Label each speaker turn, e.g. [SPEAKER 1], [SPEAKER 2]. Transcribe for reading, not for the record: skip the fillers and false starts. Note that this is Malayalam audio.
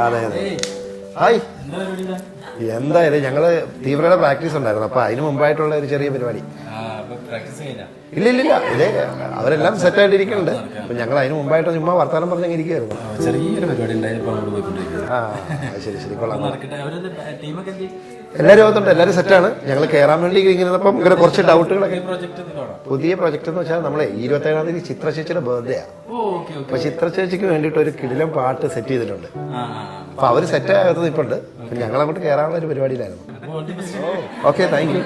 [SPEAKER 1] അതെ അതെ. ഹായ്. എന്തായാലും ഞങ്ങള് തീവ്രയുടെ പ്രാക്ടീസ് ഉണ്ടായിരുന്നു. അപ്പൊ അതിന് മുമ്പായിട്ടുള്ള ഒരു ചെറിയ പരിപാടി. ഇല്ല ഇല്ല ഇല്ല, ഇതേ അവരെല്ലാം സെറ്റ് ആയിട്ടിരിക്കുന്നുണ്ട്. അപ്പൊ ഞങ്ങൾ അതിന് മുമ്പായിട്ട് ചുമ്മാ വർത്താനം പറഞ്ഞങ്ങനെ ഇരിക്കുവായിരുന്നു.
[SPEAKER 2] ചെറിയൊരു പരിപാടി ഉണ്ടായിരുന്നു.
[SPEAKER 1] ആ ശരി ശരി, കൊള്ളാം. എല്ലാവരും അകത്തുണ്ട്, എല്ലാവരും സെറ്റാണ്. ഞങ്ങൾ കയറാൻ വേണ്ടി ഇങ്ങനെ ഇങ്ങനെ കുറച്ച് ഡൗട്ടുകളൊക്കെ. പുതിയ പ്രൊജക്ട് എന്ന് വെച്ചാൽ നമ്മളെ 27-ാം തീയതി ചിത്ര ചേച്ചിയുടെ ബർത്ത്ഡേ ആണ്. അപ്പൊ ചിത്ര ചേച്ചിക്ക് വേണ്ടിയിട്ട് ഒരു കിടിലം പാട്ട് സെറ്റ് ചെയ്തിട്ടുണ്ട്. അപ്പൊ അവര് സെറ്റ് ആകാത്തത് ഇപ്പൊ ഉണ്ട്. ഞങ്ങൾ അങ്ങോട്ട് കയറാനുള്ള ഒരു പരിപാടിയിലായിരുന്നു. Okay, thank you.